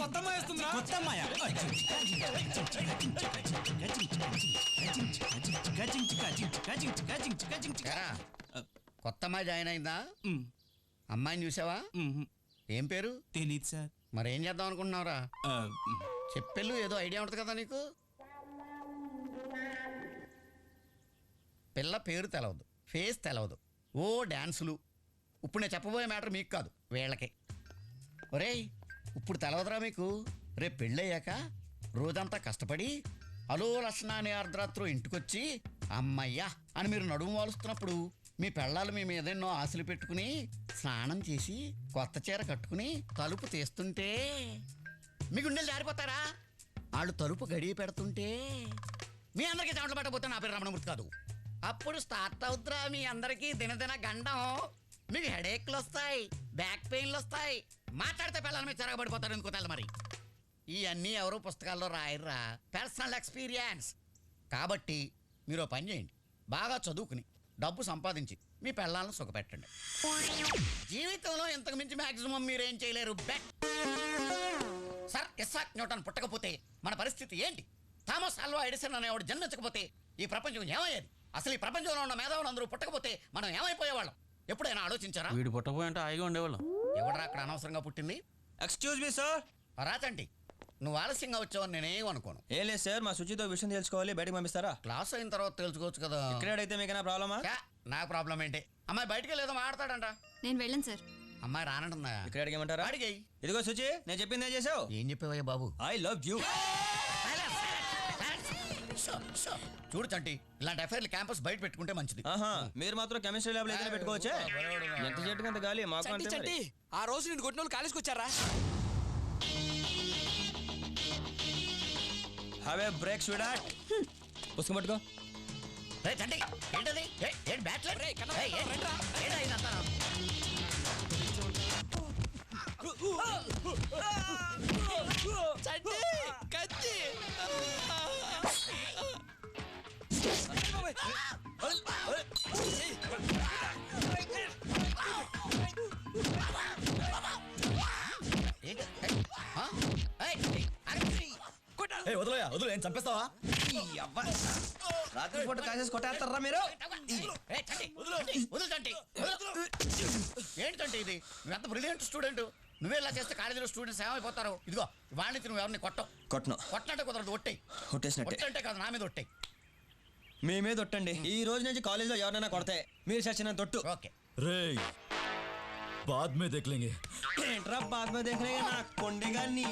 కొత్త అమ్మాయి వస్తుందిరా. కొత్త అమ్మాయ ఎరా, కొత్త అమ్మాయి జాయిన్ అయిందా? అమ్మాయిని చూసావా? ఏం పేరు? తెలీదు సార్. మరేం చేద్దాం అనుకుంటున్నావురా? చెప్పెళ్ళు, ఏదో ఐడియా ఉంటుంది కదా నీకు. పిల్ల పేరు తెలవదు, ఫేస్ తెలవదు, ఓ డ్యాన్సులు. ఇప్పుడు నేను చెప్పబోయే మ్యాటర్ మీకు కాదు, వీళ్ళకి. ఒరేయ్, ఇప్పుడు తెలవదురా మీకు? రేపు పెళ్ళయ్యాక రోజంతా కష్టపడి అలో లక్షణ అనే అర్ధరాత్రు ఇంటికొచ్చి అమ్మయ్యా అని మీరు నడుము వాలుస్తున్నప్పుడు మీ పెళ్ళాలు మీ మీద ఎన్నో ఆశలు పెట్టుకుని స్నానం చేసి కొత్త చీర కట్టుకుని తలుపు తీస్తుంటే మీ గుండెలు జారిపోతారా? వాళ్ళు తలుపు గడియ పెడుతుంటే మీ అందరికీ చెమటలు పట్టకపోతే నా పేరు రమణమూర్తి కాదు. అప్పుడు స్టార్ట్ అవుతురా మీ అందరికీ దినదిన గండం. మీకు హెడేక్లు వస్తాయి, బ్యాక్ పెయిన్లు వస్తాయి, మాట్లాడితే పిల్లల మీద చెరగబడిపోతారు. ఎందుకు తెల్ల మరి ఇవన్నీ ఎవరు పుస్తకాల్లో రాయర్రా, పర్సనల్ ఎక్స్పీరియన్స్. కాబట్టి మీరు పని చేయండి, బాగా చదువుకుని డబ్బు సంపాదించి మీ పిల్లలను సుఖపెట్టండి. జీవితంలో ఇంతకు మించి మాక్సిమం మీరేం చేయలేరు. బెట్ సర్ ఇస్సాక్ న్యూటన్ పుట్టకపోతే మన పరిస్థితి ఏంటి? థామస్ ఆల్వా ఎడిసన్ అనేవాడు జన్మించకపోతే ఈ ప్రపంచం ఏమయ్యేది? అసలు ఈ ప్రపంచంలో ఉన్న మేధావులు అందరూ పుట్టకపోతే మనం ఏమైపోయేవాళ్ళం? ఎప్పుడైనా ఆలోచించారా? వీడు పుట్టపోయి అంటే హాయిగా ఉండేవాళ్ళం. ఎవడరా అక్కడ అనవసరంగా పుట్టింది? Excuse me sir. రాచండి, నువ్వు ఆలస్యంగా వచ్చావని నేనేం అనుకోను. ఏం లేదు సార్, మా శుచితో విషయం తెలుసుకోవాలి, బయటకు పంపిస్తారా? క్లాస్ అయిన తర్వాత తెలుసుకోవచ్చు కదా. ఇక్కడైతే మీకైనా ప్రాబ్లమా? నాకు ప్రాబ్లం ఏంటి? అమ్మాయి బయటికి లేదో మాట్లాడతాడంట. నేను వెళ్ళను సార్. అమ్మాయి రానంటుందా? ఇక్కడ అడిగేమంటారా? అడిగాయి. ఇదిగో శుచి, నేను చెప్పింది ఏం చేసావు? ఏం చెప్పేవయ్యా బాబు? I love you. చూడు చంటి, ఇలాంటి అఫైర్లు క్యాంపస్ బయట పెట్టుకుంటే మంచిది. మీరు మాత్రం కెమిస్ట్రీ ల్యాబ్ ఏదైనా పెట్టుకోవచ్చే. ఎంత చెట్టుకు అంత గాలి మాకు అంతే మరి. ఆ రోజు నేను కొట్టిన వాళ్ళు కాలేజ్కి వచ్చారా? Have a break sweet. పుస్తకం పట్టుకో. రే చంటి, ఏంటది? ఏంటి బ్యాట్లర్? చంటి కత్తి. వదలయా, వదులు, ఏం చంపేస్తావా? రాత్రి పూట కాసేసి కొట్టేస్తారా మీరు? ఏంటంటే ఇది? నువ్వెంత బ్రిలియంట్ స్టూడెంట్, నువ్వే ఇలా చేస్తే కాలేజీలో స్టూడెంట్స్ ఏమైపోతారు? ఇదిగో వాడిని నువ్వు ఎవరిని కొట్టను. కొట్టినట్టే కుదరదు, ఒట్టేయి. కొట్టేసినట్టే. ఒట్టంటే కాదు, నా మీద ఒట్టేయి. మీ మీద ఒట్టండి. ఈ రోజు నుంచి కాలేజీలో ఎవరైనా కొడితే మీరు చచ్చిన తొట్టు. ఓకే. రేయ్, बाद में देख लेंगे. ఏంట్రా బాద్ మీద దేఖలేగా నా కొండిగా నీ